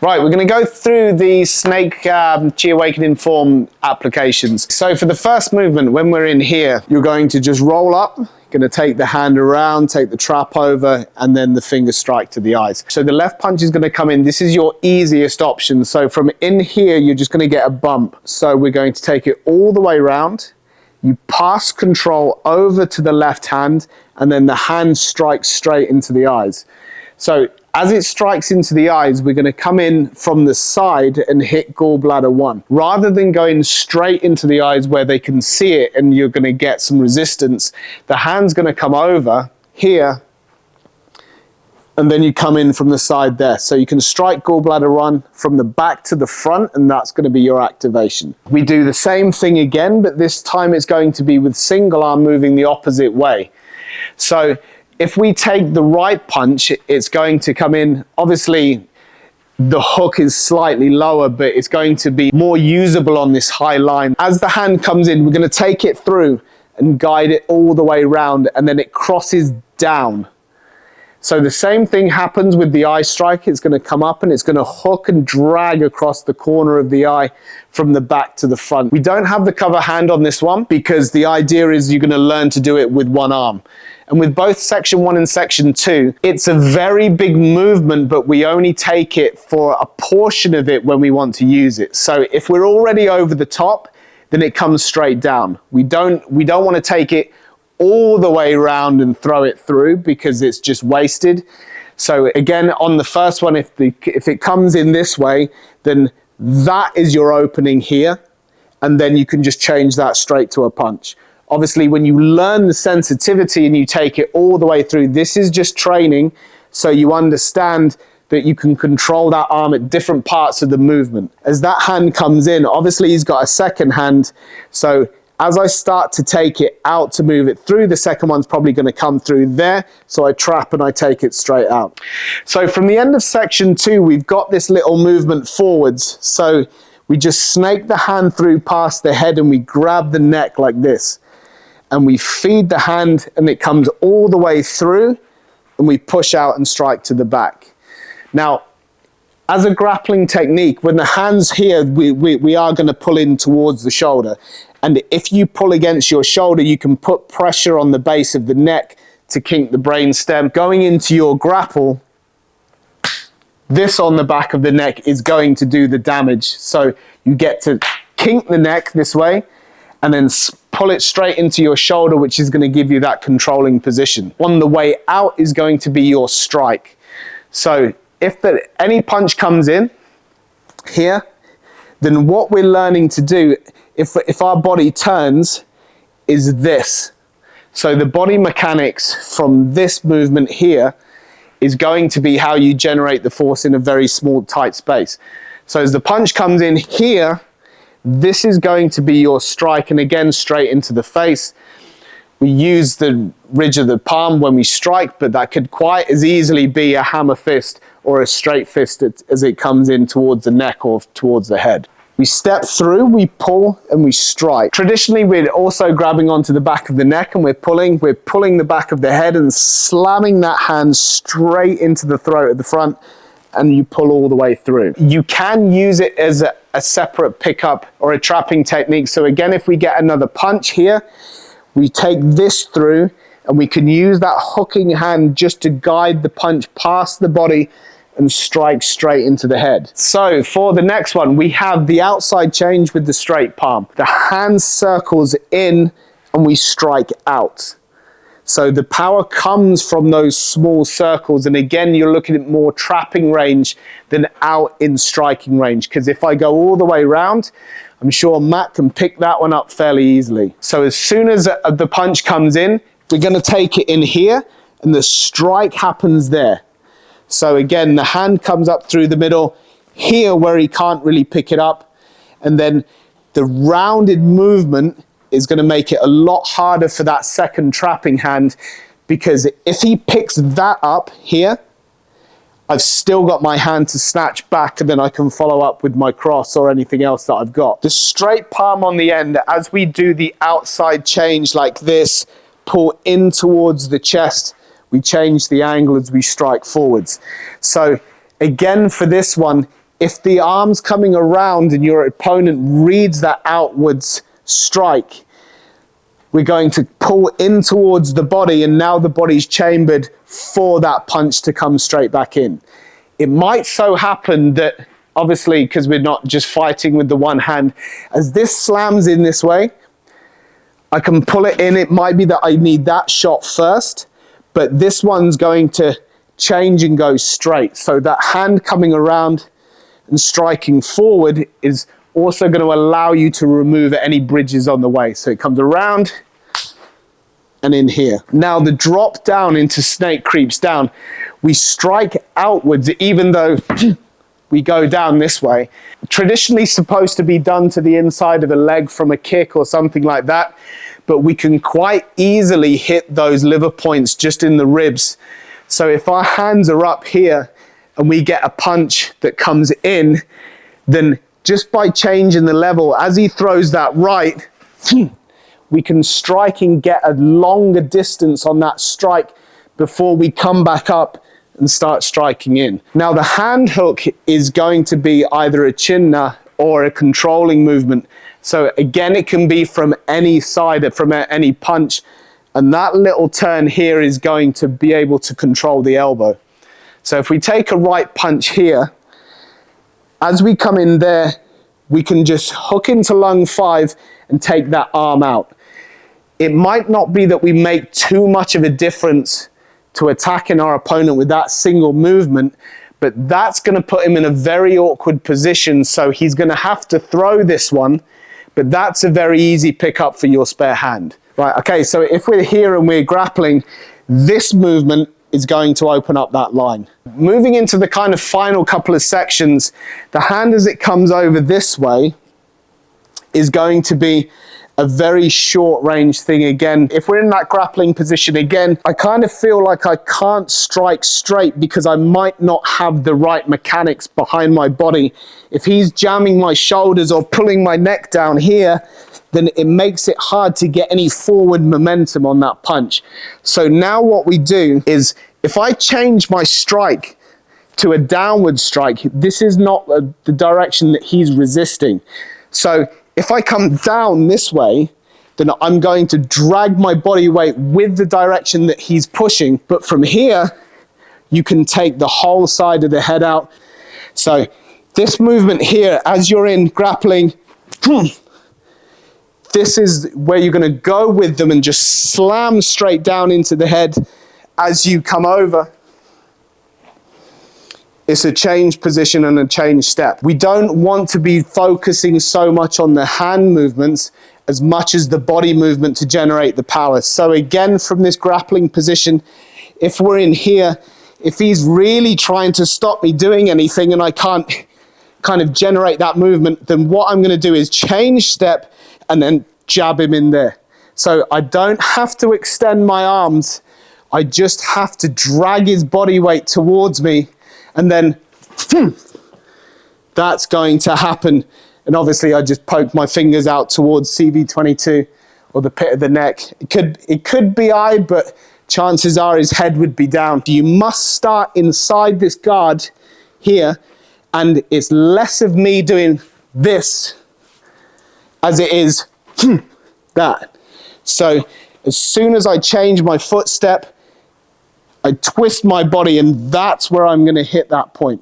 Right, we're going to go through the Snake Chi Awakening form applications. So for the first movement, when we're in here, you're going to just roll up, going to take the hand around, take the trap over, and then the finger strike to the eyes. So the left punch is going to come in. This is your easiest option. So from in here, you're just going to get a bump. So we're going to take it all the way around. You pass control over to the left hand, and then the hand strikes straight into the eyes. So as it strikes into the eyes, we're going to come in from the side and hit gallbladder 1. Rather than going straight into the eyes where they can see it and you're going to get some resistance, the hand's going to come over here, and then you come in from the side there. So you can strike gallbladder 1 from the back to the front, and that's going to be your activation. We do the same thing again, but this time it's going to be with single arm moving the opposite way. So if we take the right punch, it's going to come in. Obviously, the hook is slightly lower, but it's going to be more usable on this high line. As the hand comes in, we're going to take it through and guide it all the way around, and then it crosses down. So the same thing happens with the eye strike. It's going to come up and it's going to hook and drag across the corner of the eye from the back to the front. We don't have the cover hand on this one because the idea is you're going to learn to do it with one arm. And with both section 1 and section 2, it's a very big movement, but we only take it for a portion of it when we want to use it. So if we're already over the top, then it comes straight down. We don't want to take it all the way around and throw it through because it's just wasted. So again, on the first one, if it comes in this way, then that is your opening here, and then you can just change that straight to a punch. Obviously, when you learn the sensitivity and you take it all the way through, this is just training, so you understand that you can control that arm at different parts of the movement. As that hand comes in, obviously he's got a second hand, so as I start to take it out to move it through, the second one's probably going to come through there. So I trap and I take it straight out. So from the end of section 2, we've got this little movement forwards. So we just snake the hand through past the head and we grab the neck like this. And we feed the hand and it comes all the way through and we push out and strike to the back. Now, as a grappling technique, when the hand's here, we are going to pull in towards the shoulder. And if you pull against your shoulder, you can put pressure on the base of the neck to kink the brainstem. Going into your grapple, this on the back of the neck is going to do the damage. So you get to kink the neck this way and then pull it straight into your shoulder, which is going to give you that controlling position. On the way out is going to be your strike. So if any punch comes in here, then what we're learning to do, if our body turns, is this. So the body mechanics from this movement here is going to be how you generate the force in a very small, tight space. So as the punch comes in here, this is going to be your strike, and again, straight into the face. We use the ridge of the palm when we strike, but that could quite as easily be a hammer fist or a straight fist as it comes in towards the neck or towards the head. We step through, we pull, and we strike. Traditionally, we're also grabbing onto the back of the neck and we're pulling the back of the head and slamming that hand straight into the throat at the front, and you pull all the way through. You can use it as a separate pickup or a trapping technique. So again, if we get another punch here, we take this through and we can use that hooking hand just to guide the punch past the body and strike straight into the head. So for the next one, we have the outside change with the straight palm. The hand circles in and we strike out. So the power comes from those small circles. And again, you're looking at more trapping range than out in striking range. Because if I go all the way around, I'm sure Matt can pick that one up fairly easily. So as soon as the punch comes in, we're going to take it in here and the strike happens there. So again, the hand comes up through the middle here where he can't really pick it up. And then the rounded movement is going to make it a lot harder for that second trapping hand, because if he picks that up here, I've still got my hand to snatch back and then I can follow up with my cross or anything else that I've got. The straight palm on the end, as we do the outside change like this, pull in towards the chest, we change the angle as we strike forwards. So again, for this one, If the arm's coming around and your opponent reads that outwards strike, we're going to pull in towards the body, and now the body's chambered for that punch to come straight back in. It might so happen that, obviously, because we're not just fighting with the one hand, as this slams in this way, I can pull it in. It might be that I need that shot first, but this one's going to change and go straight. So that hand coming around and striking forward is also going to allow you to remove any bridges on the way. So it comes around and in here. Now the drop down into snake creeps down. We strike outwards even though we go down this way. Traditionally supposed to be done to the inside of a leg from a kick or something like that, but we can quite easily hit those liver points just in the ribs. So if our hands are up here and we get a punch that comes in, then just by changing the level, as he throws that right, we can strike and get a longer distance on that strike before we come back up and start striking in. Now the hand hook is going to be either a chinna or a controlling movement. So again, it can be from any side, from any punch. And that little turn here is going to be able to control the elbow. So if we take a right punch here, as we come in there, we can just hook into lung 5 and take that arm out. It might not be that we make too much of a difference to attacking our opponent with that single movement, but that's going to put him in a very awkward position. So he's going to have to throw this one, but that's a very easy pickup for your spare hand. Right, okay, so if we're here and we're grappling, this movement is going to open up that line. Moving into the kind of final couple of sections, the hand as it comes over this way is going to be a very short range thing again. If we're in that grappling position again, I kind of feel like I can't strike straight because I might not have the right mechanics behind my body. If he's jamming my shoulders or pulling my neck down here, then it makes it hard to get any forward momentum on that punch. So now what we do is, if I change my strike to a downward strike, this is not the direction that he's resisting. So if I come down this way, then I'm going to drag my body weight with the direction that he's pushing. But from here, you can take the whole side of the head out. So this movement here, as you're in grappling, this is where you're going to go with them and just slam straight down into the head as you come over. It's a change position and a change step. We don't want to be focusing so much on the hand movements as much as the body movement to generate the power. So again, from this grappling position, if we're in here, if he's really trying to stop me doing anything and I can't kind of generate that movement, then what I'm going to do is change step and then jab him in there. So I don't have to extend my arms. I just have to drag his body weight towards me, and then that's going to happen. And obviously I just poke my fingers out towards CV22 or the pit of the neck. It could be eye, but chances are his head would be down. You must start inside this guard here, and it's less of me doing this as it is that. So as soon as I change my footstep, I twist my body, and that's where I'm going to hit that point.